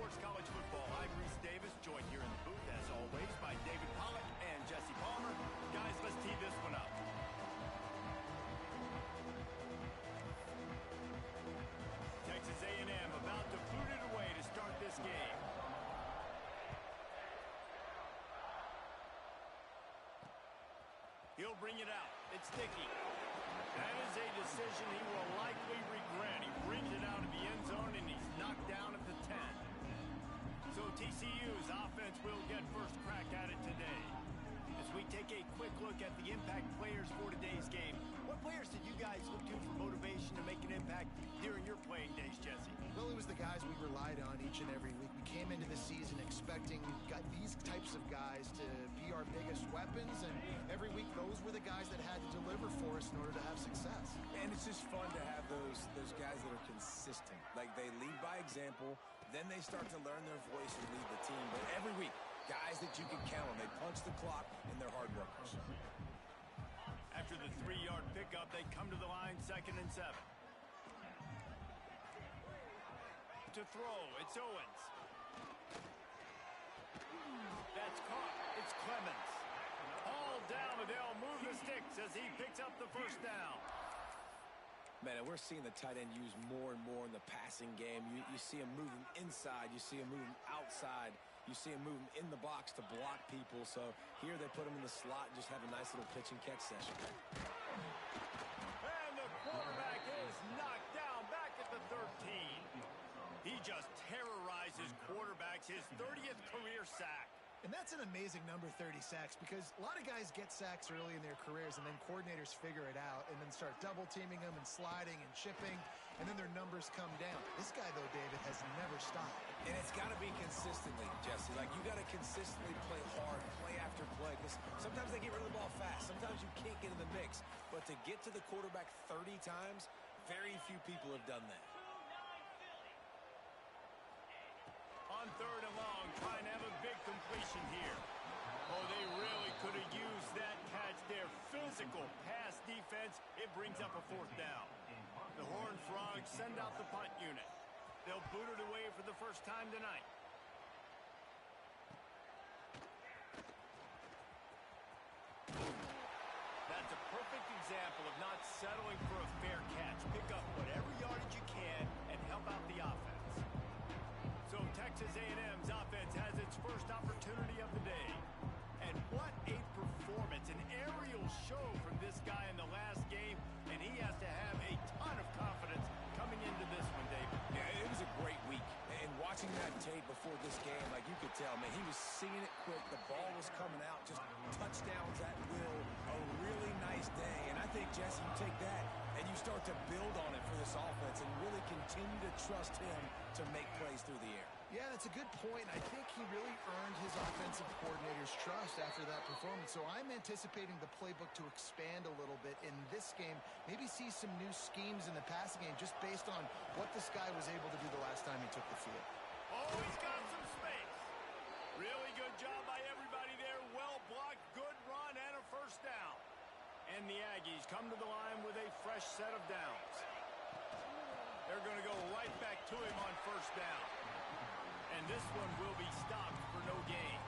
Sports College Football. I'm Reese Davis, joined here in the booth, as always, by David Pollack and Jesse Palmer. Guys, let's tee this one up. Texas A&M about to boot it away to start this game. He'll bring it out. It's Dickey. That is a decision he will likely regret. He brings it out of the end zone, and he's knocked down at the 10. So TCU's offense will get first crack at it today. As we take a quick look at the impact players for today's game, what players did you guys look to for motivation to make an impact during your playing days, Jesse? Well, it was the guys we relied on each and every week. We came into the season expecting these types of guys to be our biggest weapons, and every week those were the guys that had to deliver for us in order to have success. And it's just fun to have those guys that are consistent. Like, they lead by example, then they start to learn their voice and lead the team. But every week, guys that you can count on. They punch the clock, and they're hard workers. After the 3-yard pickup, they come to the line, 2nd and 7. To throw, it's Owens. That's caught. It's Clemens. All down, and they'll move the sticks as he picks up the first down. Man, and we're seeing the tight end used more and more in the passing game. You see him moving inside. You see him moving outside. You see him moving in the box to block people. So here they put him in the slot and just have a nice little pitch and catch session. And the quarterback is knocked down back at the 13. He just terrorizes quarterbacks, his 30th career sack. And that's an amazing number, 30 sacks, because a lot of guys get sacks early in their careers, and then coordinators figure it out and then start double-teaming them and sliding and chipping, and then their numbers come down. This guy, though, David, has never stopped. And it's got to be consistently, Jesse. Like, you got to consistently play hard, play after play, because sometimes they get rid of the ball fast. Sometimes you can't get in the mix. But to get to the quarterback 30 times, very few people have done that. On 3rd and long, trying to have a big completion here. Oh, they really could have used that catch there. Physical pass defense. It brings up a 4th down. The Horned Frogs send out the punt unit. They'll boot it away for the first time tonight. That's a perfect example of not settling for a fair catch. Pick up whatever yardage you can and help out the offense. So Texas A&M's offense has its first opportunity of the day. And what a performance, an aerial show from this guy in the last game, and he has to have a ton of confidence coming into this one, David. Yeah, it was a great week. And watching that tape before this game, like, you could tell, man, he was seeing it quick. The ball was coming out, just touchdowns at will. A really nice day. And I think, Jesse, you take that and you start to build on it for this offense and really continue to trust him to make plays through the air. Yeah, that's a good point. I think he really earned his offensive coordinator's trust after that performance. So I'm anticipating the playbook to expand a little bit in this game. Maybe see some new schemes in the passing game just based on what this guy was able to do the last time he took the field. Oh, he's got some space. Really good job by everybody there. Well blocked, good run, and a first down. And the Aggies come to the line with a fresh set of downs. They're going to go right back to him on first down. And this one will be stopped for no gain.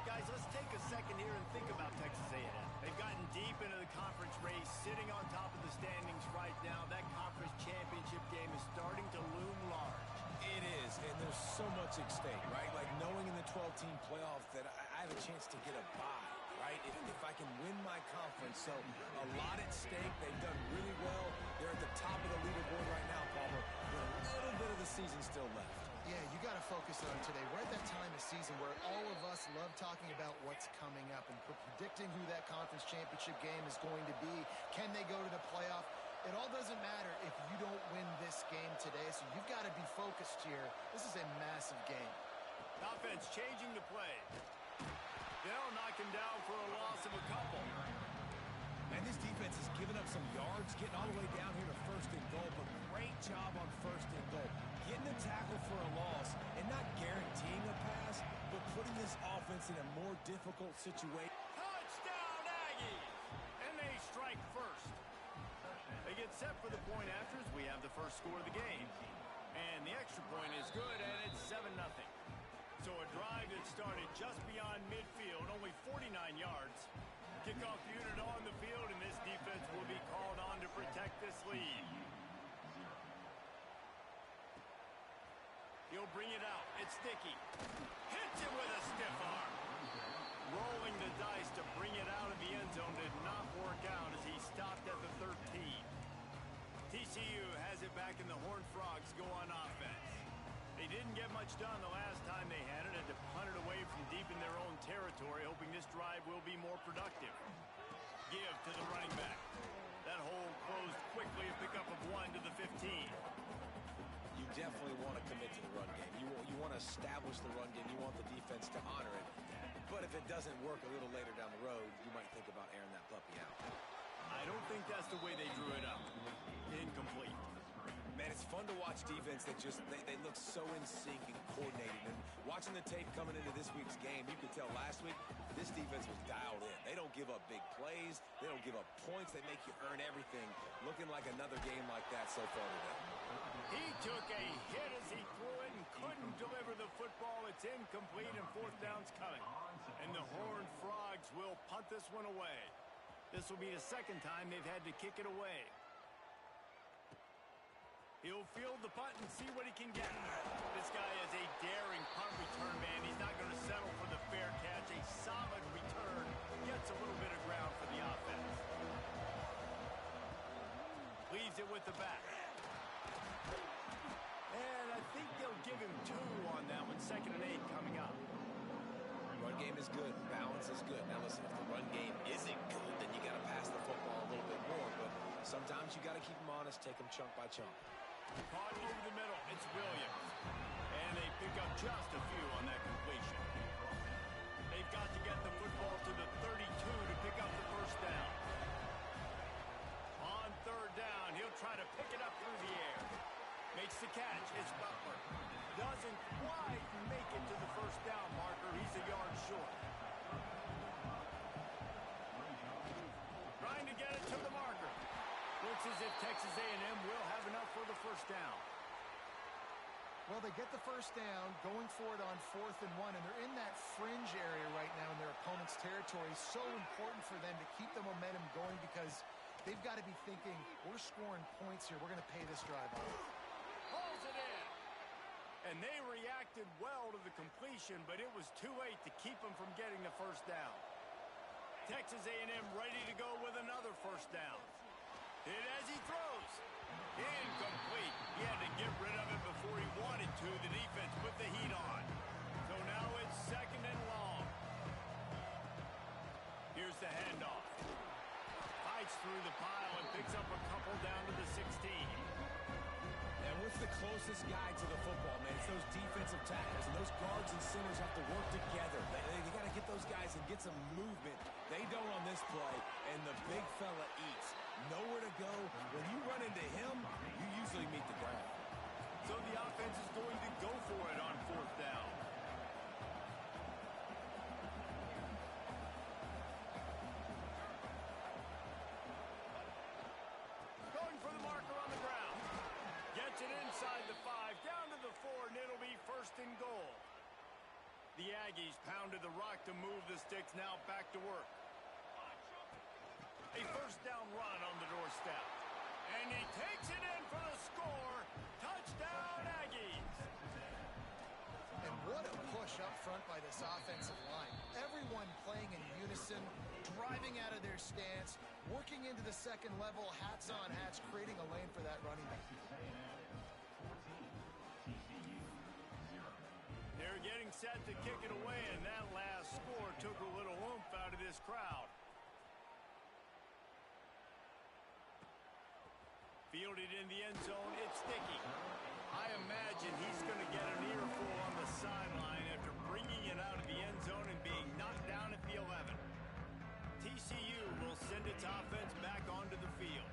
Guys, let's take a second here and think about Texas A&M. They've gotten deep into the conference race, sitting on top of the standings right now. That conference championship game is starting to loom large. It is, and there's so much at stake, right? Like, knowing in the 12-team playoff that I have a chance to get a bye, right? If I can win my conference. So a lot at stake. They've done really well. They're at the top of the leaderboard right now, Palmer, with a little bit of the season still left. Yeah, you got to focus on today. We're at that time of season where all of us love talking about what's coming up and predicting who that conference championship game is going to be. Can they go to the playoff? It all doesn't matter if you don't win this game today, so you've got to be focused here. This is a massive game. Offense changing the play. They'll knock him down for a loss of a couple. And this defense has given up some yards, getting all the way down here to 1st and goal, but great job on 1st and goal. Getting a tackle for a loss and not guaranteeing a pass, but putting this offense in a more difficult situation. Touchdown, Aggies! And they strike first. They get set for the point after as we have the first score of the game. And the extra point is good, and it's 7-0. So a drive that started just beyond midfield, only 49 yards. Kickoff unit on the field, and this defense will be called on to protect this lead. He'll bring it out. It's Sticky. Hits it with a stiff arm. Rolling the dice to bring it out of the end zone did not work out as he stopped at the 13. TCU has it back, and the Horned Frogs go on offense. They didn't get much done the last time they had it, and to punt it away from deep in their own territory, hoping this drive will be more productive. Give to the running back. That hole closed quickly, a pickup of 1 to the 15. You definitely want to commit to the run game. You want to establish the run game. You want the defense to honor it. But if it doesn't work a little later down the road, you might think about airing that puppy out. I don't think that's the way they drew it up. Incomplete. Man, it's fun to watch defense that just, they look so in sync and coordinated. And watching the tape coming into this week's game, you could tell last week, this defense was dialed in. They don't give up big plays. They don't give up points. They make you earn everything. Looking like another game like that so far today. He took a hit as he threw it and couldn't deliver the football. It's incomplete, and fourth down's coming. And the Horned Frogs will punt this one away. This will be the second time they've had to kick it away. He'll field the punt and see what he can get. This guy is a daring punt return man. He's not going to settle for the fair catch. A solid return gets a little bit of ground for the offense. Leaves it with the back. And I think they'll give him 2 on that one. 2nd and 8 coming up. Run game is good. Balance is good. Now listen, if the run game isn't good, then you got to pass the football a little bit more. But sometimes you got to keep them honest, take them chunk by chunk. Caught over the middle. It's Williams. And they pick up just a few on that completion. They've got to get the football to the 32 to pick up the first down. On 3rd down, he'll try to pick it up through the air. Makes the catch. It's Butler. Doesn't quite make it to the first down marker. He's a yard short. Trying to get it to the marker. Looks as if Texas A&M will have enough for the first down. Well, they get the first down, going for it on 4th and 1, and they're in that fringe area right now in their opponent's territory. So important for them to keep the momentum going because they've got to be thinking, we're scoring points here. We're going to pay this drive off. Pulls it in. And they reacted well to the completion, but it was too late to keep them from getting the first down. Texas A&M ready to go with another first down. Hit as he throws. Incomplete. He had to get rid of it before he wanted to. The defense put the heat on. So now it's 2nd and long. Here's the handoff. Fights through the pile and picks up a couple down to the 16. And what's the closest guy to the football, man? It's those defensive tackles, and those guards and centers have to work together. They got to get those guys and get some movement. They don't on this play, and the big fella eats. Nowhere to go. When you run into him, you usually meet the ground. So the offense is going to go for it on 4th down. Going for the marker on the ground. Gets it inside the 5, down to the 4, and it'll be 1st and goal. The Aggies pounded the rock to move the sticks, now back to work. A first down run on the doorstep. And he takes it in for the score. Touchdown, Aggies. And what a push up front by this offensive line. Everyone playing in unison, driving out of their stance, working into the 2nd level, hats on hats, creating a lane for that running back. They're getting set to kick it away, and that last score took a little oomph out of this crowd. Fielded in the end zone, it's Sticky. I imagine he's going to get an earful on the sideline after bringing it out of the end zone and being knocked down at the 11. TCU will send its offense back onto the field.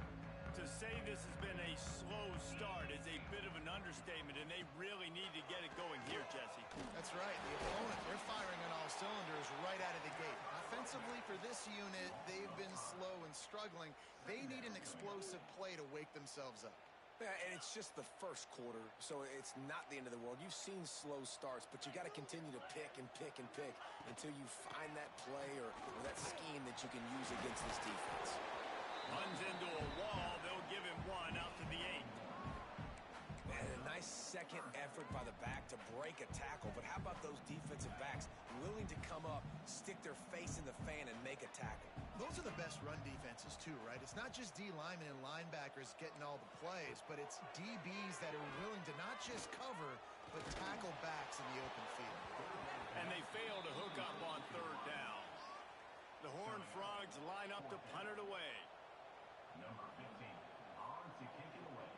To say this has been a slow start is a bit of an understatement, and they really need to get it going here, Jesse. That's right. The opponent, they're firing on all cylinders right out of the gate. Offensively, for this unit, they've been slow and struggling. They need an explosive play to wake themselves up. Yeah, and it's just the first quarter, so it's not the end of the world. You've seen slow starts, but you got to continue to pick and pick and pick until you find that play or that scheme that you can use against this defense. Runs into a wall. They'll give him one out to the 8. And a nice second effort by the back to break a tackle, but how about those defensive backs willing to come up, stick their face in the fan, and make a tackle? Those are the best run defenses, too, right? It's not just D linemen and linebackers getting all the plays, but it's DBs that are willing to not just cover, but tackle backs in the open field. And they fail to hook up on 3rd down. The Horned Frogs line up to punt it away. Number 15, on to kick it away.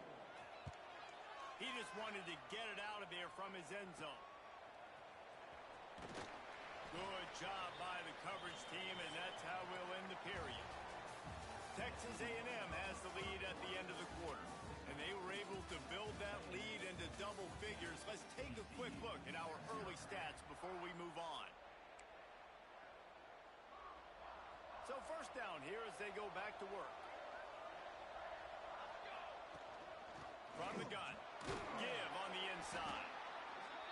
He just wanted to get it out of there from his end zone. Good job by the coverage team, and that's how we'll end the period. Texas A&M has the lead at the end of the quarter, and they were able to build that lead into double figures. Let's take a quick look at our early stats before we move on. So first down here as they go back to work. From the gun, give on the inside.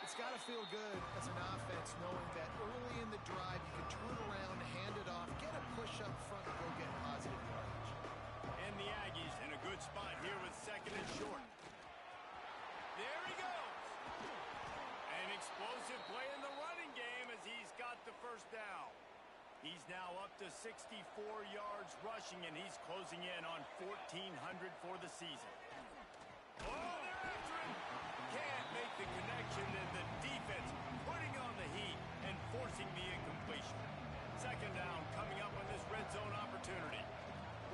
It's got to feel good as an offense knowing that early in the drive you can turn around, hand it off, get a push up front, and go get positive yardage. And the Aggies in a good spot here with 2nd and short. There he goes. An explosive play in the running game as he's got the first down. He's now up to 64 yards rushing, and he's closing in on 1,400 for the season. Oh, they're after him. Can't make the connection, and the defense putting on the heat and forcing the incompletion. 2nd down coming up on this red zone opportunity.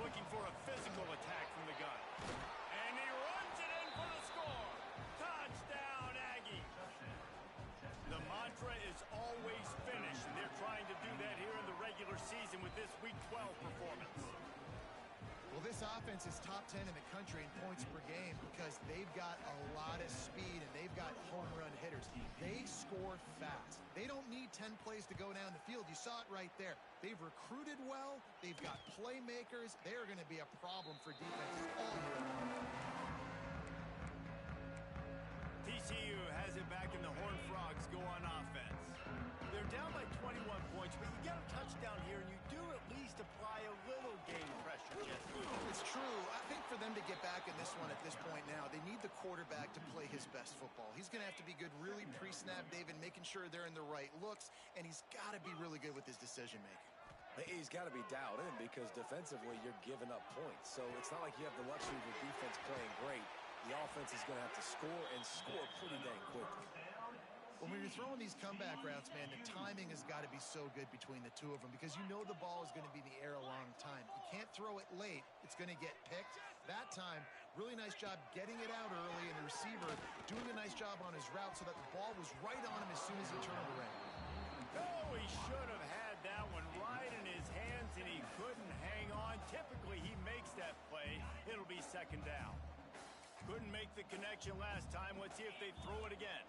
Looking for a physical attack from the gun. And he runs it in for the score. Touchdown, Aggie. The mantra is always finish, and they're trying to do that here in the regular season with this Week 12 performance. Well, this offense is top 10 in the country in points per game because they've got a lot of speed and they've got home run hitters. They score fast. They don't need 10 plays to go down the field. You saw it right there. They've recruited well. They've got playmakers. They're going to be a problem for defenses all year long. TCU has it back, and the Horned Frogs go on offense. They're down by 21 points, but you get a touchdown here, and you do at least apply a little game pressure, Jesse. It's true. I think for them to get back in this one at this point now, they need the quarterback to play his best football. He's going to have to be good really pre-snap, David, making sure they're in the right looks, and he's got to be really good with his decision-making. He's got to be dialed in because defensively you're giving up points. So it's not like you have the luxury of the defense playing great. The offense is going to have to score and score pretty dang quickly. When you're throwing these comeback routes, man, the timing has got to be so good between the two of them because you know the ball is going to be in the air a long time. You can't throw it late. It's going to get picked. That time, really nice job getting it out early, and the receiver doing a nice job on his route so that the ball was right on him as soon as he turned around. Oh, he should have had that one right in his hands, and he couldn't hang on. Typically, he makes that play. It'll be 2nd down. Couldn't make the connection last time. Let's see if they throw it again.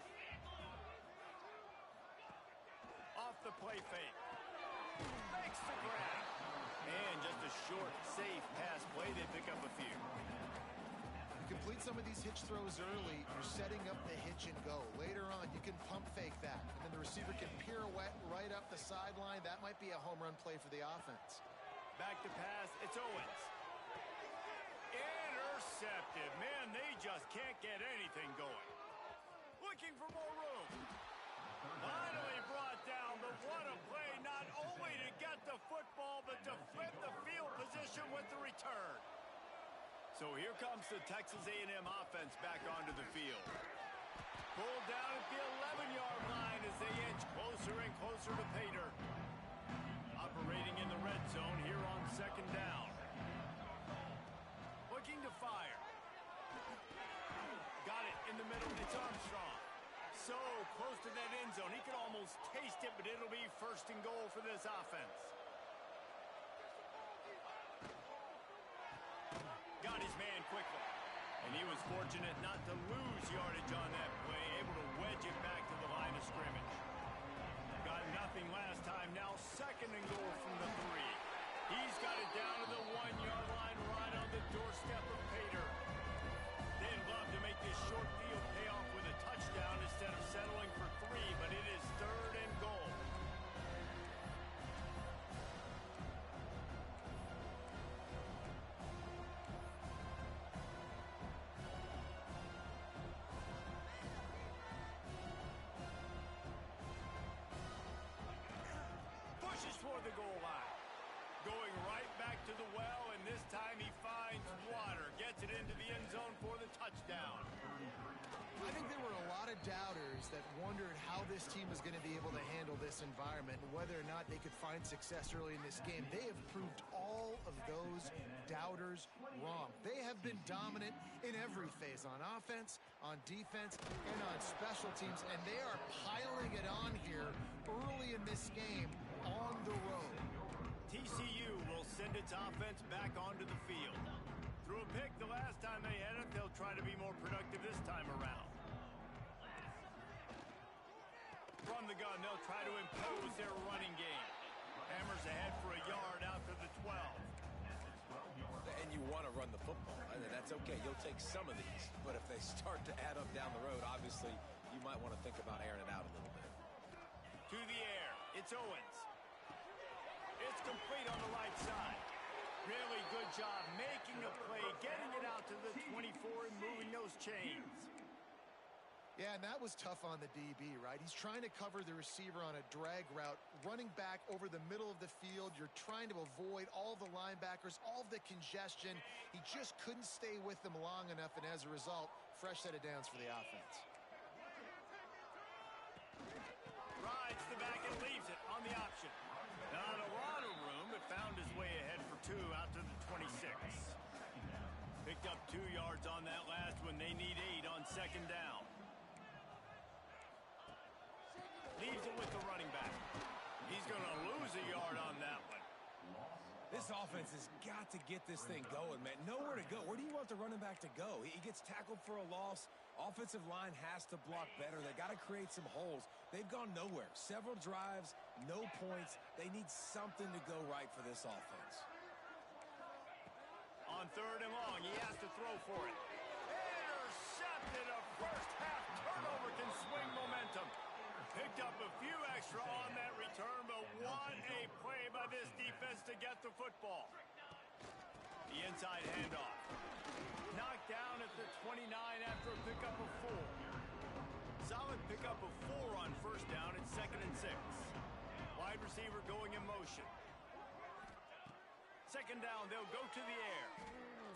Off the play fake. Makes the grab. And just a short, safe pass play. They pick up a few. You complete some of these hitch throws early, you're setting up the hitch and go. Later on, you can pump fake that. And then the receiver can pirouette right up the sideline. That might be a home run play for the offense. Back to pass. It's Owens. Intercepted. Man, they just can't get anything going. Looking for more room. Finally brought down, but what a play, not only to get the football, but to flip the field position with the return. So here comes the Texas A&M offense back onto the field. Pulled down at the 11-yard line as they inch closer and closer to Pater. Operating in the red zone here on 2nd down. Looking to fire. Got it in the middle. It's Armstrong. So close to that end zone. He could almost taste it, but it'll be 1st and goal for this offense. Got his man quickly. And he was fortunate not to lose yardage on that play. Able to wedge it back to the line of scrimmage. Got nothing last time. Now 2nd and goal from the 3. He's got it down to the 1-yard line right on the doorstep of Pater. Then Pushes for the goal line. Going right back to the well, and this time he finds water. Gets it into the end zone for the touchdown. I think there were a lot of doubters that wondered how this team was going to be able to handle this environment and whether or not they could find success early in this game. They have proved all of those doubters wrong. They have been dominant in every phase, on offense, on defense, and on special teams, and they are piling it on here early in this game on the road. TCU will send its offense back onto the field. Threw a pick the last time they had it. They'll try to be more productive this time around. From the gun, they'll try to impose their running game. Hammers ahead for a yard out to the 12. And you want to run the football. I mean, that's okay. You'll take some of these. But if they start to add up down the road, obviously, you might want to think about airing it out a little bit. To the air. It's Owens. It's complete on the right side. Really good job making a play, getting it out to the 24 and moving those chains. Yeah, and that was tough on the DB, right? He's trying to cover the receiver on a drag route, running back over the middle of the field. You're trying to avoid all the linebackers, all the congestion. He just couldn't stay with them long enough, and as a result, fresh set of downs for the offense. Rides the back and leaves it on the option. Not a lot of room, but found his way ahead for 2 out to the 26. Picked up 2 yards on that last one. They need 8 on second down. Leaves it with the running back. He's going to lose a yard on that one. This offense has got to get this thing going, man. Nowhere to go. Where do you want the running back to go? He gets tackled for a loss. Offensive line has to block better. They got to create some holes. They've gone nowhere. Several drives, no points. They need something to go right for this offense. On third and long, he has to throw for it. Intercepted. A first half turnover can swing momentum. Picked up a few extra on that return, but what a play by this defense to get the football. The inside handoff. Knocked down at the 29 after a pickup of 4. Solid pickup of 4 on first down at 2nd and 6. Wide receiver going in motion. Second down, they'll go to the air.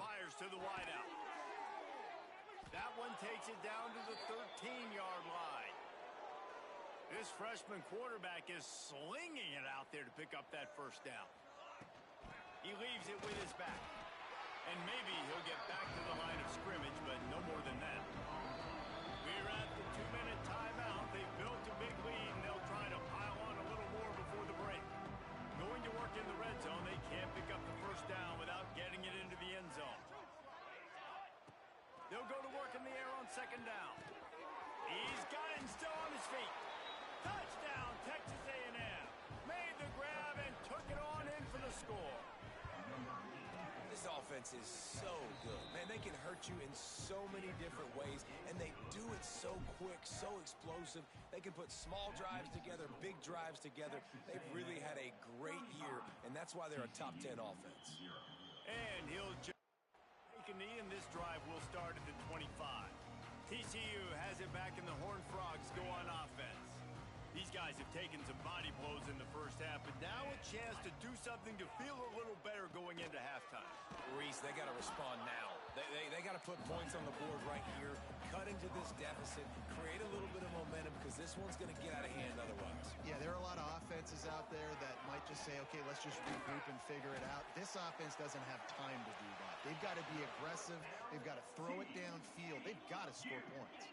Fires to the wideout. That one takes it down to the 13-yard line. This freshman quarterback is slinging it out there to pick up that first down. He leaves it with his back. And maybe he'll get back to the line of scrimmage, but no more than that. We're at the 2-minute timeout. They've built a big lead, and they'll try to pile on a little more before the break. Going to work in the red zone. They can't pick up the first down without getting it into the end zone. They'll go to work in the air on second down. He's got it and still on his feet. Touchdown, Texas A&M. Made the grab and took it on in for the score. This offense is so good. Man, they can hurt you in so many different ways, and they do it so quick, so explosive. They can put small drives together, big drives together. They've really had a great year, and that's why they're a top 10 offense. And he'll take a knee, and this drive will start at the 25. TCU has it back, and the Horned Frogs go on offense. These guys have taken some body blows in the first half, but now a chance to do something to feel a little better going into halftime. Reese, they got to respond now. They got to put points on the board right here, cut into this deficit, create a little bit of momentum, because this one's going to get out of hand otherwise. Yeah, there are a lot of offenses out there that might just say, okay, let's just regroup and figure it out. This offense doesn't have time to do that. They've got to be aggressive. They've got to throw it downfield. They've got to score points.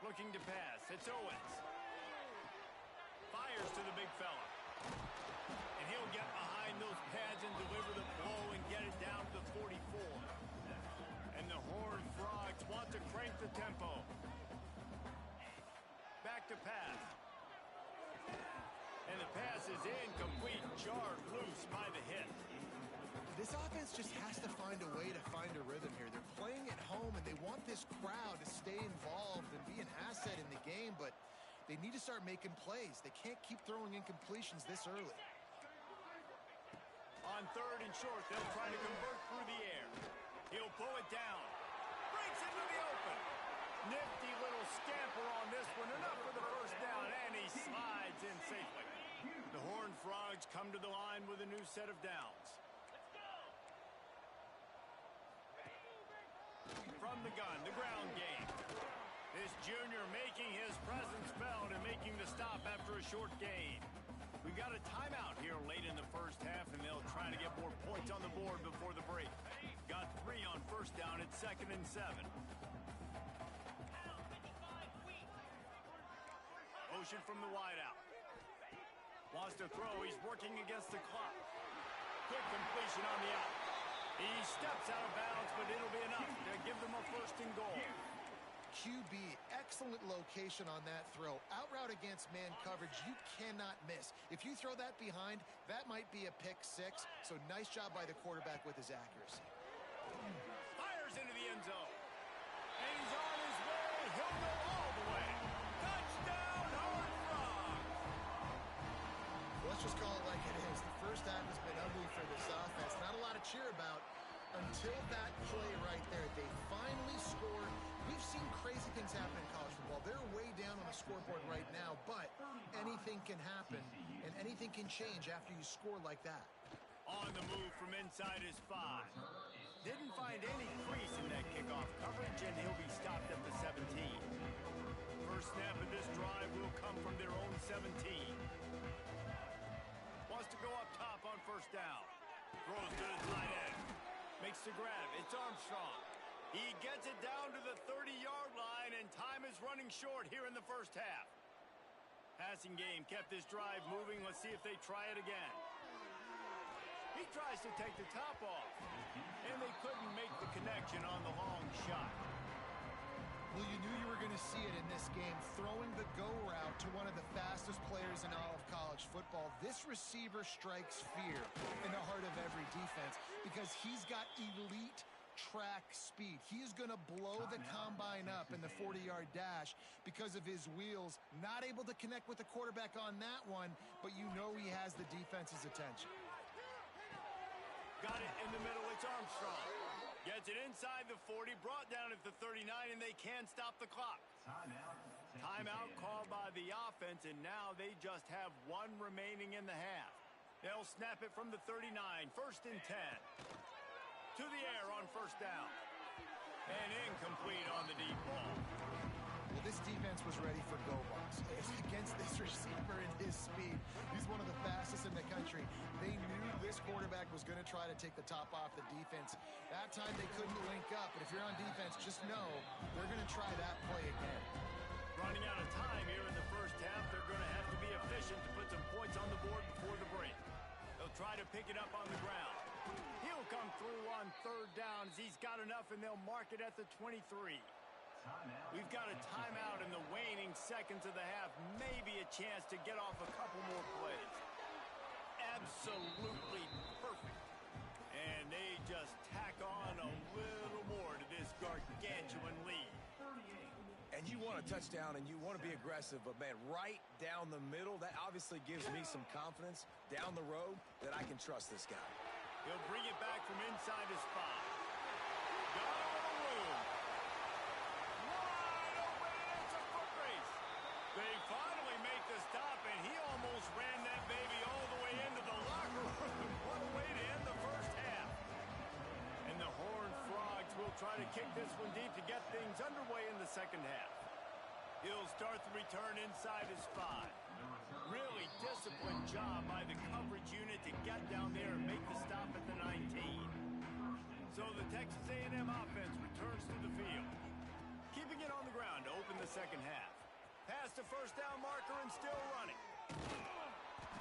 Looking to pass. It's Owens. Fires to the big fella. And he'll get behind those pads and deliver the blow and get it down to the 44. And the Horned Frogs want to crank the tempo. Back to pass. And the pass is incomplete. Jarred loose by the hit. This offense just has to find a way to find a rhythm here. They're playing at home, and they want this crowd to stay involved and be an asset in the game, but they need to start making plays. They can't keep throwing incompletions this early. On third and short, they'll try to convert through the air. He'll pull it down. Breaks into the open. Nifty little scamper on this one. Enough for the first down, and he slides in safely. The Horned Frogs come to the line with a new set of downs. From the gun, the ground game. This junior making his presence felt and making the stop after a short gain. We've got a timeout here late in the first half, and they'll try to get more points on the board before the break. Got 3 on first down at 2nd and 7. Motion from the wideout. Wants to throw. He's working against the clock. Quick completion on the out. He steps out of bounds, but it'll be enough to give them a 1st and goal. QB, excellent location on that throw. Out route against man coverage, you cannot miss. If you throw that behind, that might be a pick 6. So nice job by the quarterback with his accuracy. Fires into the end zone. And he's on his way. He'll go all the way. Touchdown, Horned Frogs. Let's just call it like it is. The first half has been ugly for this offense. Not a lot to cheer about until that play right there. They finally scored. We've seen crazy things happen in college football. They're way down on the scoreboard right now, but anything can happen, and anything can change after you score like that. On the move from inside his 5. Didn't find any crease in that kickoff coverage, and he'll be stopped at the 17. First snap of this drive will come from their own 17. Wants to go up top on first down. Throws to the tight end. Makes the grab. It's Armstrong. He gets it down to the 30-yard line, and time is running short here in the first half. Passing game kept this drive moving. Let's see if they try it again. He tries to take the top off, and they couldn't make the connection on the long shot. Well, you knew you were going to see it in this game, throwing the go route to one of the fastest players in all of college football. This receiver strikes fear in the heart of every defense because he's got elite track speed. He is going to blow the combine up in the 40-yard dash because of his wheels. Not able to connect with the quarterback on that one, but you know he has the defense's attention. Got it in the middle. It's Armstrong. Gets it inside the 40, brought down at the 39, and they can't stop the clock. Timeout called by the offense, and now they just have 1 remaining in the half. They'll snap it from the 39, 1st and 10. To the air on first down. And incomplete on the deep ball. Well, this defense was ready for go-balls. Against this receiver and his speed, he's one of the fastest in the country. They knew this quarterback was going to try to take the top off the defense. That time they couldn't link up, but if you're on defense, just know they're going to try that play again. Running out of time here in the first half, they're going to have to be efficient to put some points on the board before the break. They'll try to pick it up on the ground. He'll come through on 3rd down as he's got enough, and they'll mark it at the 23. We've got a timeout in the waning seconds of the half. Maybe a chance to get off a couple more plays. Absolutely perfect. And they just tack on a little more to this gargantuan lead. And you want a touchdown and you want to be aggressive, but man, right down the middle, that obviously gives me some confidence down the road that I can trust this guy. He'll bring it back from inside his 5. Got a little room. Wide open, and it's a foot race. They finally make the stop, and he almost ran that baby all the way into the locker room. What a way to end the first half. And the Horned Frogs will try to kick this one deep to get things underway in the second half. He'll start the return inside his 5. Really disciplined job by the coverage unit to get down there and make the stop at the 19. So the Texas A&M offense returns to the field. Keeping it on the ground to open the second half. Past the first down marker and still running.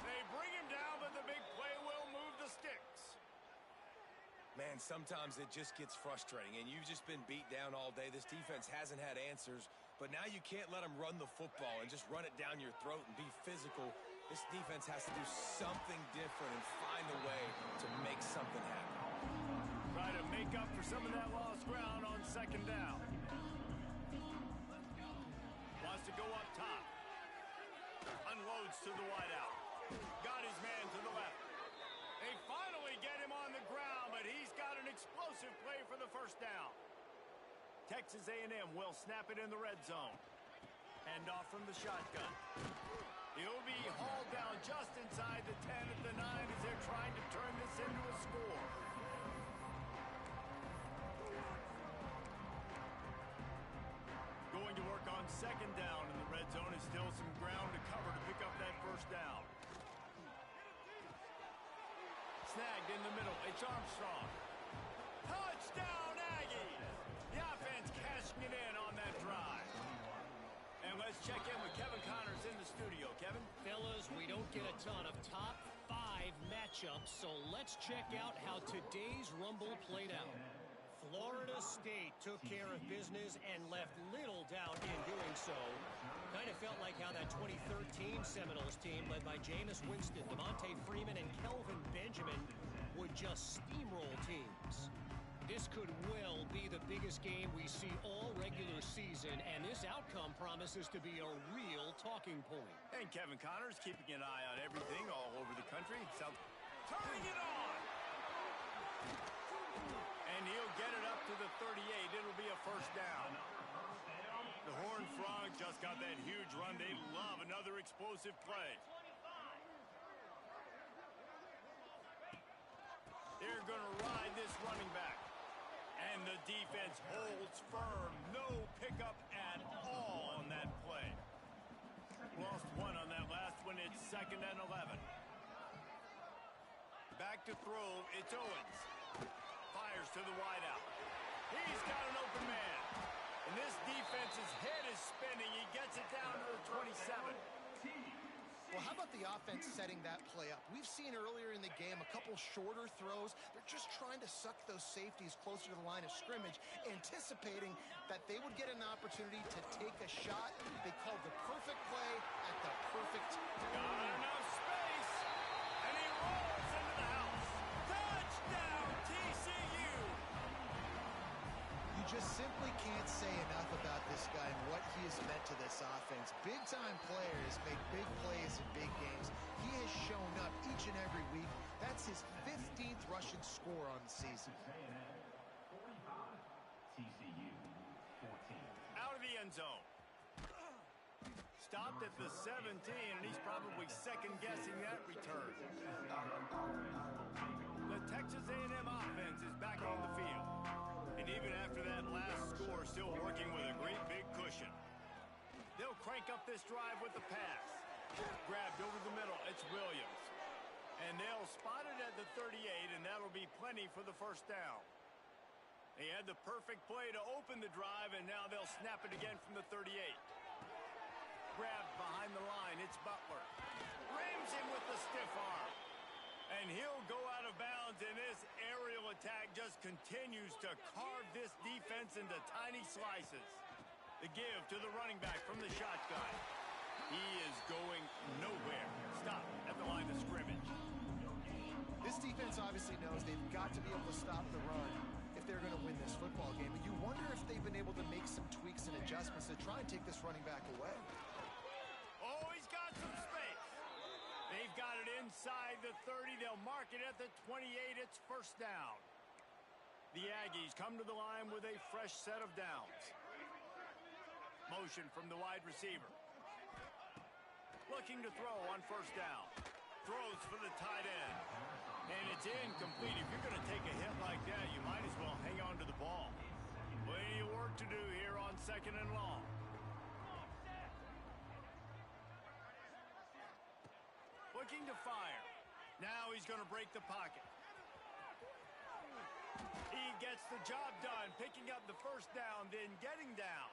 They bring him down, but the big play will move the sticks. Man, sometimes it just gets frustrating, and you've just been beat down all day. This defense hasn't had answers, but now you can't let them run the football and just run it down your throat and be physical. This defense has to do something different and find a way to make something happen. Try to make up for some of that lost ground on second down. Wants to go up top. Unloads to the wideout. Got his man to the left. They finally get him on the ground, but he's got an explosive play for the first down. Texas A&M will snap it in the red zone. Hand off from the shotgun. He'll be hauled down just inside the 10 at the 9 as they're trying to turn this into a score. Going to work on second down in the red zone. Is still some ground to cover to pick up that first down. Snagged in the middle. It's Armstrong. Touchdown, Aggies! The offense cashing it in on that drive. And let's check in with Kevin Connors in the studio. Kevin? Fellas, we don't get a ton of top 5 matchups, so let's check out how today's Rumble played out. Florida State took care of business and left little doubt in doing so. Kind of felt like how that 2013 Seminoles team led by Jameis Winston, Devontae Freeman, and Kelvin Benjamin would just steamroll teams. This could well be the biggest game we see all regular season, and this outcome promises to be a real talking point. And Kevin Connors keeping an eye on everything all over the country. Turning it on! And he'll get it up to the 38. It'll be a first down. The Horned Frogs just got that huge run. They love another explosive play. They're going to ride this running back. And the defense holds firm. No pickup at all on that play. Lost one on that last one. It's 2nd and 11. Back to throw. It's Owens. Fires to the wideout. He's got an open man. And this defense's head is spinning. He gets it down to the 27. Well, how about the offense setting that play up? We've seen earlier in the game a couple shorter throws. They're just trying to suck those safeties closer to the line of scrimmage, anticipating that they would get an opportunity to take a shot. They called the perfect play at the perfect time. Got enough space, and he rolls into the house. Touchdown, TCU! You just simply can't say enough about this guy and what he has meant to this offense. Big-time players make big plays in big games. He has shown up each and every week. That's his 15th rushing score on the season. 45, TCU 14. Out of the end zone. Stopped at the 17, and he's probably second-guessing that return. The Texas A&M offense is back on the field. And even after that last score, still working with a great big cushion. They'll crank up this drive with the pass. Grabbed over the middle. It's Williams. And they'll spot it at the 38, and that'll be plenty for the first down. They had the perfect play to open the drive, and now they'll snap it again from the 38. Grabbed behind the line. It's Butler. Rams him with the stiff arm. And he'll go out of bounds, and this aerial attack just continues to carve this defense into tiny slices. The give to the running back from the shotgun. He is going nowhere. Stop at the line of scrimmage. This defense obviously knows they've got to be able to stop the run if they're going to win this football game. And you wonder if they've been able to make some tweaks and adjustments to try and take this running back away. Oh, he's got some space. They've got it inside the 30. They'll mark it at the 28. It's first down. The Aggies come to the line with a fresh set of downs. Motion from the wide receiver. Looking to throw on first down. Throws for the tight end. And it's incomplete. If you're going to take a hit like that, you might as well hang on to the ball. Plenty of work to do here on 2nd and long. Looking to fire. Now he's going to break the pocket. He gets the job done, picking up the first down, then getting down.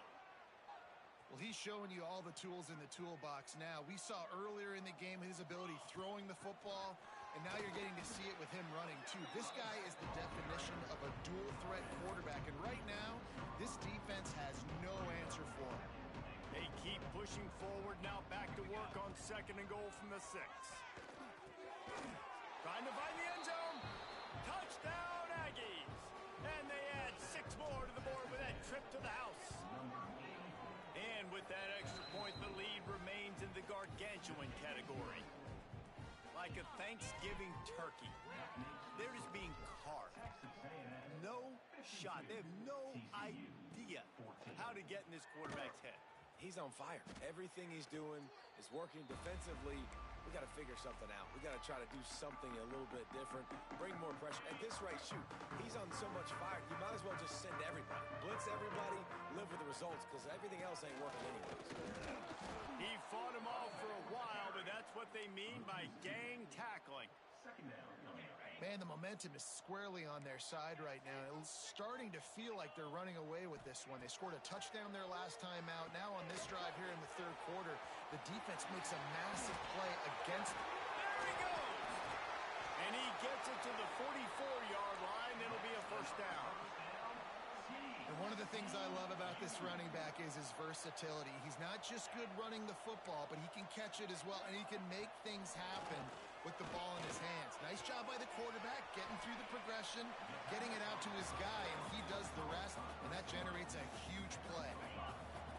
Well, he's showing you all the tools in the toolbox now. We saw earlier in the game his ability throwing the football, and now you're getting to see it with him running, too. This guy is the definition of a dual-threat quarterback, and right now, this defense has no answer for him. They keep pushing forward now, back to work on 2nd and goal from the 6. Trying to find the end zone. Touchdown, Aggies. And they add 6 more to the board with that trip to the house. And with that extra point, the lead remains in the gargantuan category. Like a Thanksgiving turkey. They're just being carved. No shot. They have no idea how to get in this quarterback's head. he's on fire. Everything he's doing is working defensively. We got to figure something out. We got to try to do something a little bit different, bring more pressure. At this rate, shoot, he's on so much fire, you might as well just send everybody. Blitz everybody, live with the results, because everything else ain't working anyways. He fought him off for a while, but that's what they mean by gang tackling. Man, the momentum is squarely on their side right now. It's starting to feel like they're running away with this one. They scored a touchdown their last time out. Now on this drive here in the third quarter, the defense makes a massive play against them. There he goes! And he gets it to the 44-yard line. It'll be a first down. And one of the things I love about this running back is his versatility. He's not just good running the football, but he can catch it as well, and he can make things happen with the ball in his hands. Nice job by the quarterback, getting through the progression, getting it out to his guy, and he does the rest, and that generates a huge play.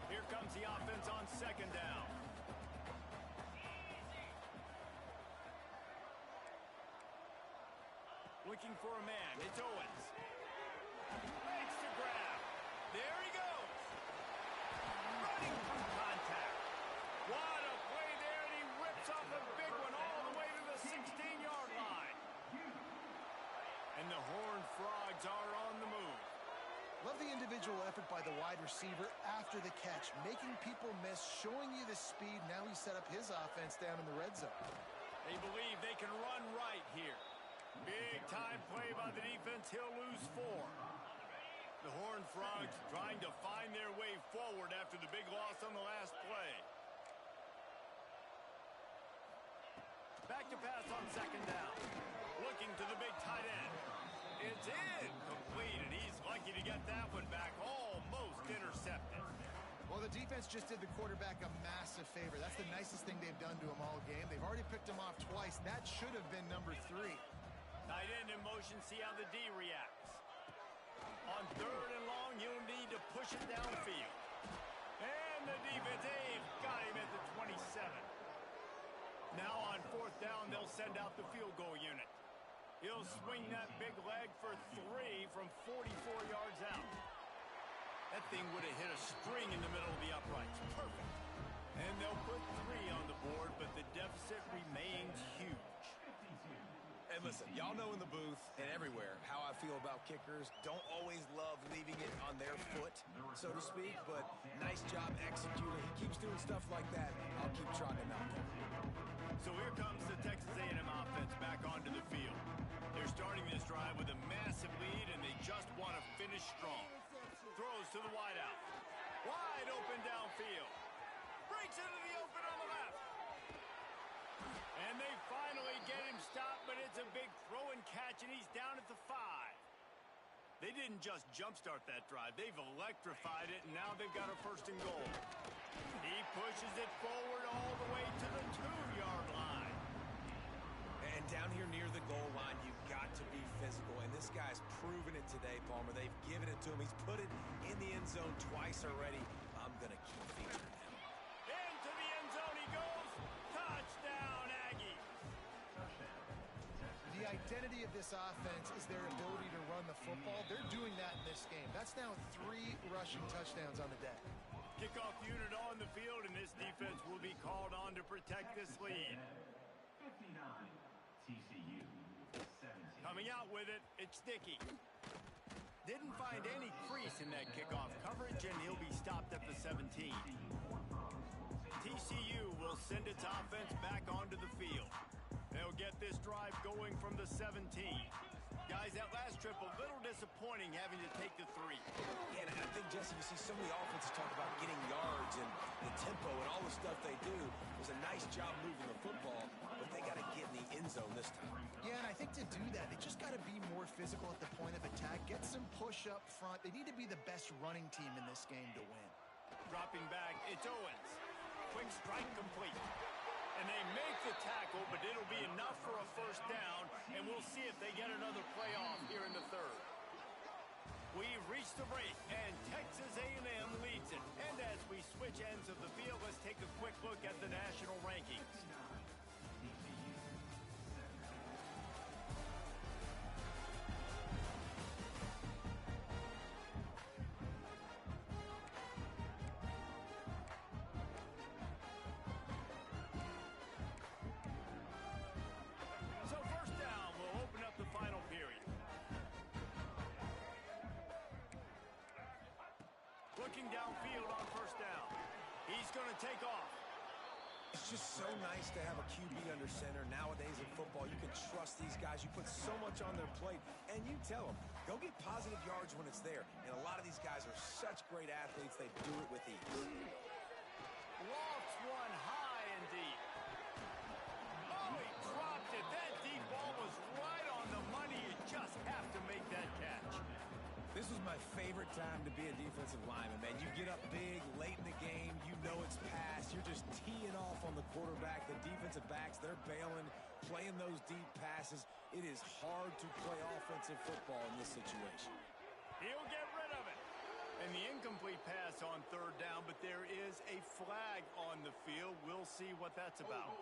Here comes the offense on second down. Looking for a man. It's Owens. Makes the grab. There he goes. Running through contact. What a play there, and he rips off a big one all the way to the 16-yard line. And the Horned Frogs are on the move. Love the individual effort by the wide receiver after the catch, making people miss, showing you the speed. Now he set up his offense down in the red zone. They believe they can run right here. Big time play by the defense. He'll lose 4. The Horned Frogs trying to find their way forward after the big loss on the last play. Back to pass on second down. Looking to the big tight end. It's incomplete, and he's lucky to get that one back. Almost intercepted. Well, the defense just did the quarterback a massive favor. That's the nicest thing they've done to him all game. They've already picked him off twice. That should have been number 3. Tight end in motion, see how the D reacts. On third and long, you'll need to push it downfield. And the defense, they've got him at the 27. Now on fourth down, they'll send out the field goal unit. He'll swing that big leg for 3 from 44 yards out. That thing would have hit a string in the middle of the uprights. Perfect. And they'll put 3 on the board, but the deficit remains huge. And listen, y'all know in the booth and everywhere how I feel about kickers. Don't always love leaving it on their foot, so to speak, but nice job executing. He keeps doing stuff like that. I'll keep trotting him out there. So here comes the Texas A&M offense back onto the field. They're starting this drive with a massive lead, and they just want to finish strong. Throws to the wideout. Wide open downfield. Breaks into the open on the left. And they finally get him stopped, but it's a big throw and catch, and he's down at the 5. They didn't just jumpstart that drive. They've electrified it, and now they've got a first and goal. He pushes it forward all the way to the 2-yard line. And down here near the goal line, you've got to be physical, and this guy's proven it today, Palmer. They've given it to him. He's put it in the end zone twice already. I'm going to keep featuring him. Into the end zone he goes. Touchdown, Aggies. The identity of this offense is their ability to run the football. They're doing that in this game. That's now 3 rushing touchdowns on the day. Kickoff unit on the field, and this defense will be called on to protect this lead. 59, TCU, 17. Coming out with it, it's Sticky. Didn't find any crease in that kickoff coverage, and he'll be stopped at the 17. TCU will send its offense back onto the field. They'll get this drive going from the 17. Guys, that last trip, a little disappointing having to take the 3. Yeah, and I think, Jesse, you see so many offenses talk about getting yards and the tempo and all the stuff they do. It was a nice job moving the football, but they got to get in the end zone this time. Yeah, and I think to do that, they just got to be more physical at the point of attack, get some push up front. They need to be the best running team in this game to win. Dropping back, it's Owens. Quick strike complete. And they make the tackle, but it'll be enough for a first down, and we'll see if they get another playoff here in the third. We've reached the break, and Texas A&M leads it. And as we switch ends of the field, let's take a quick look at the national rankings. looking downfield on first down. He's going to take off. It's just so nice to have a QB under center. Nowadays in football, you can trust these guys. You put so much on their plate, and you tell them, go get positive yards when it's there. And a lot of these guys are such great athletes, they do it with ease. Lofts one high and deep. Oh, he dropped it. That deep ball was right on the money. You just have to make that catch. This was my favorite time to be a defensive lineman, man. You get up big, late in the game, you know it's past. You're just teeing off on the quarterback. The defensive backs, they're bailing, playing those deep passes. It is hard to play offensive football in this situation. He'll get rid of it. And the incomplete pass on third down, but there is a flag on the field. We'll see what that's about.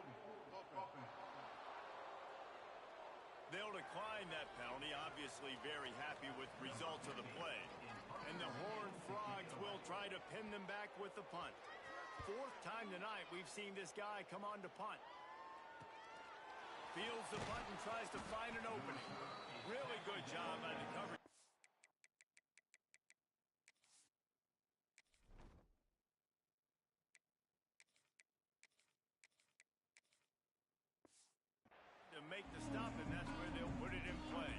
They'll decline that penalty, obviously very happy with the results of the play. And the Horned Frogs will try to pin them back with the punt. Fourth time tonight we've seen this guy come on to punt. Fields the punt and tries to find an opening. Really good job by the coverage. To make the stop, and that's where they'll put it in play.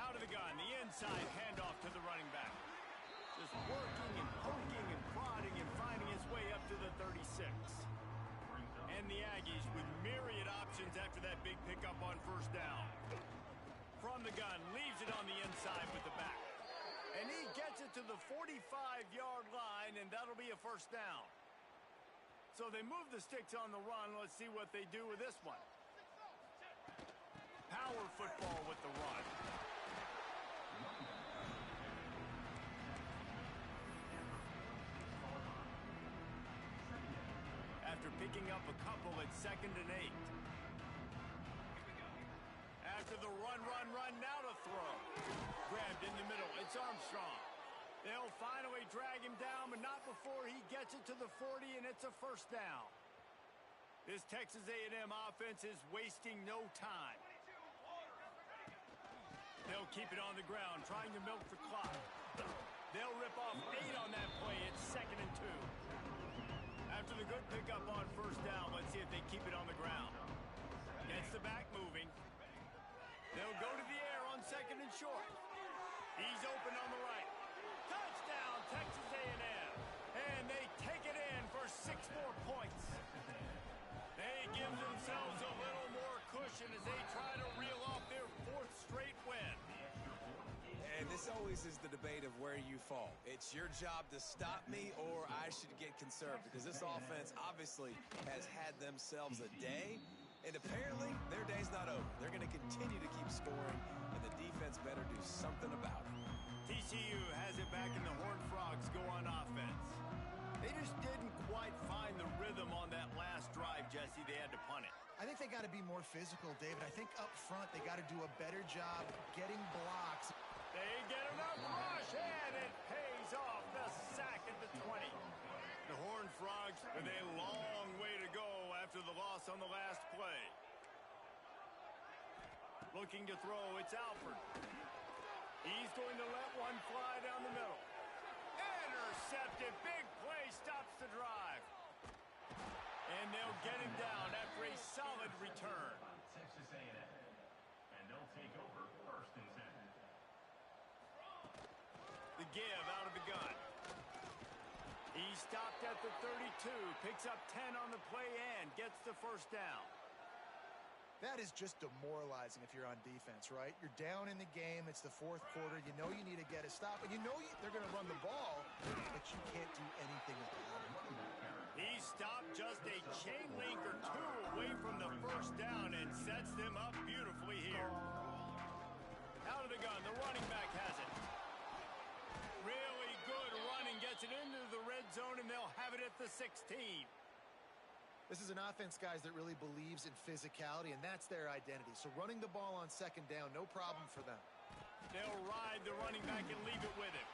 Out of the gun, the inside handoff to the running back. Just working and poking and prodding and finding his way up to the 36. And the Aggies with myriad options after that big pickup on first down. From the gun, leaves it on the inside with the back. And he gets it to the 45-yard line, and that'll be a first down. So they move the sticks on the run. Let's see what they do with this one. Power football with the run. After picking up a couple at 2nd and 8. After the run, now to throw. Grabbed in the middle. It's Armstrong. They'll finally drag him down, but not before he gets it to the 40, and it's a first down. This Texas A&M offense is wasting no time. They'll keep it on the ground, trying to milk the clock. They'll rip off 8 on that play. It's 2nd and 2. After the good pickup on first down, let's see if they keep it on the ground. Gets the back moving. They'll go to the air on 2nd and short. He's open on the right. Touchdown, Texas A&M. And they take it in for 6 more points. They give themselves a little more cushion as they try to reel off their 4th straight win. And this always is the debate of where you fall. It's your job to stop me or I should get conserved, because this offense obviously has had themselves a day, and apparently their day's not over. They're going to continue to keep scoring, and the defense better do something about it. TCU has it back, and the Horned Frogs go on offense. They just didn't quite find the rhythm on that last drive, Jesse. They had to punt it. I think they got to be more physical, David. I think up front they got to do a better job getting blocks. They get enough rush, and it pays off. The sack at the 20. The Horned Frogs with a long way to go after the loss on the last play. Looking to throw, it's Alford. He's going to let one fly down the middle. Intercepted. Big play stops the drive. And they'll get him down after a solid return. Texas A&M. And they'll take over 1st and 10. The give out of the gun. He stopped at the 32, picks up 10 on the play and gets the first down. That is just demoralizing if you're on defense, right? You're down in the game. It's the 4th quarter. You know you need to get a stop, and you know they're going to run the ball, but you can't do anything about it. He stopped just a chain link or 2 away from the first down and sets them up beautifully here. Out of the gun, the running back has it. Really good running, gets it into the red zone, and they'll have it at the 16. This is an offense, guys, that really believes in physicality, and that's their identity. So running the ball on 2nd down, no problem for them. They'll ride the running back and leave it with him.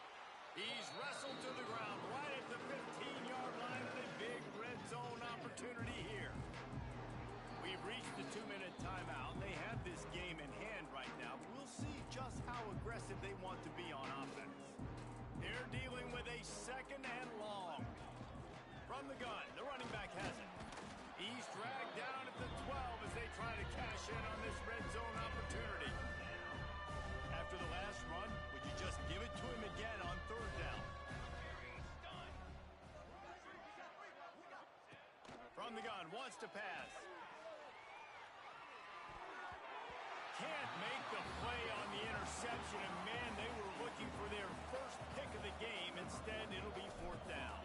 He's wrestled to the ground right at the 15-yard line with a big red zone opportunity here. We've reached the 2-minute timeout. They have this game in hand right now. We'll see just how cash in on this red zone opportunity. After the last run, would you just give it to him again on third down? From the gun, wants to pass. Can't make the play on the interception, and man, they were looking for their first pick of the game. Instead, it'll be fourth down.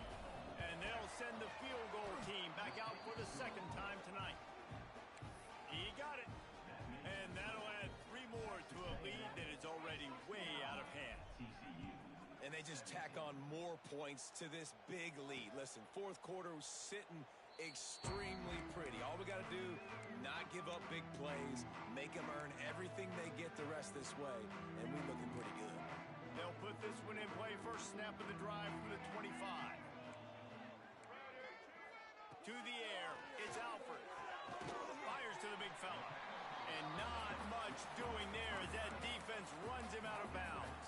And they'll send the field goal team back out for the second time tonight. He got it. And that'll add 3 more to a lead that is already way out of hand. TCU. And they just tack on more points to this big lead. Listen, fourth quarter was sitting extremely pretty. All we got to do, not give up big plays, make them earn everything they get the rest this way, and we're looking pretty good. They'll put this one in play. First snap of the drive from the 25. To the air, it's Alford. Fires to the big fella. And not much doing there as that defense runs him out of bounds.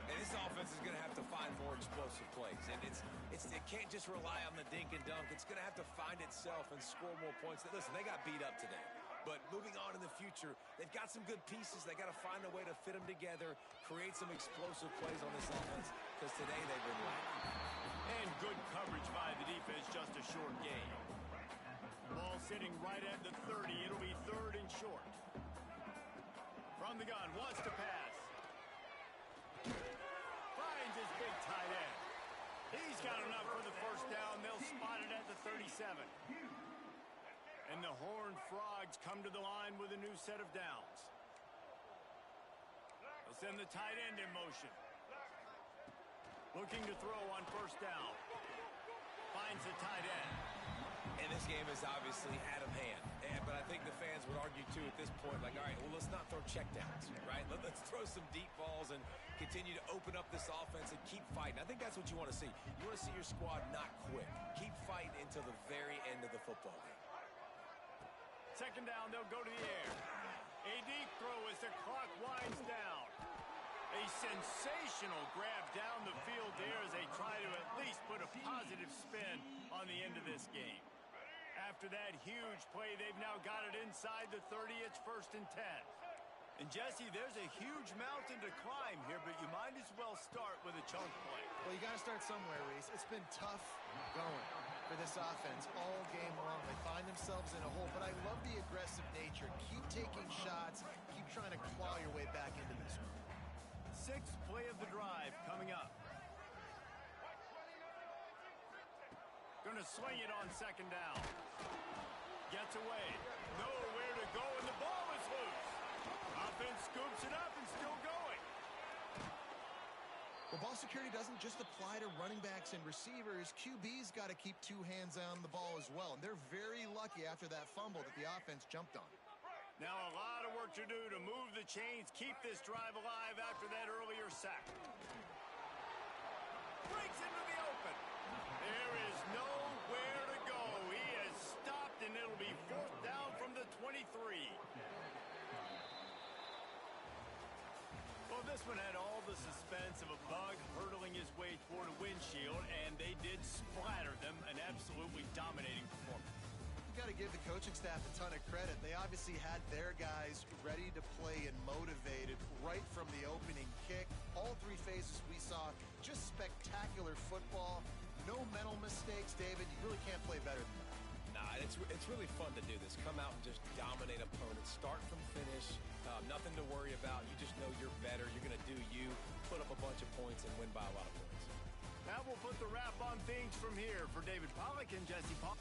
And this offense is going to have to find more explosive plays. And it can't just rely on the dink and dunk. It's going to have to find itself and score more points. Listen, they got beat up today. But moving on in the future, they've got some good pieces. They got to find a way to fit them together, create some explosive plays on this offense, because today they've been lacking. And good coverage by the defense, just a short gain. Ball sitting right at the 30. It'll be third and short. From the gun, wants to pass. Finds his big tight end. He's got enough for the first down. They'll spot it at the 37. And the Horned Frogs come to the line with a new set of downs. They'll send the tight end in motion. Looking to throw on first down. Finds the tight end. And this game is obviously out of hand. But I think the fans would argue, too, at this point, like, all right, well, let's not throw checkdowns, right? Let's throw some deep balls and continue to open up this offense and keep fighting. I think that's what you want to see. You want to see your squad not quit. Keep fighting until the very end of the football game. Second down, they'll go to the air. A deep throw as the clock winds down. A sensational grab down the field there as they try to at least put a positive spin on the end of this game. After that huge play, they've now got it inside the 30. It's first and 10. And, Jesse, there's a huge mountain to climb here, but you might as well start with a chunk play. Well, you got to start somewhere, Reese. It's been tough going for this offense all game long. They find themselves in a hole, but I love the aggressive nature. Keep taking shots. Keep trying to claw your way back into this one. Sixth play of the drive coming up. Going to swing it on second down. Gets away. Nowhere to go, and the ball is loose. Offense scoops it up and still going. Well, ball security doesn't just apply to running backs and receivers. QB's got to keep 2 hands on the ball as well. And they're very lucky after that fumble that the offense jumped on. Now a lot of work to do to move the chains, keep this drive alive after that earlier sack. Breaks into the open. There is nowhere to go. He has stopped, and it'll be fourth down from the 23. Well, this one had all the suspense of a bug hurtling his way toward a windshield, and they did splatter them. An absolutely dominating performance. Got to give the coaching staff a ton of credit. They obviously had their guys ready to play and motivated right from the opening kick. All 3 phases we saw, just spectacular football. No mental mistakes, David. You really can't play better than that. Nah, it's really fun to do this. Come out and just dominate opponents. Start from finish. Nothing to worry about. You just know you're better. You're going to do you. Put up a bunch of points and win by a lot of points. Now we'll put the wrap on things from here. For David Pollack and Jesse Paul.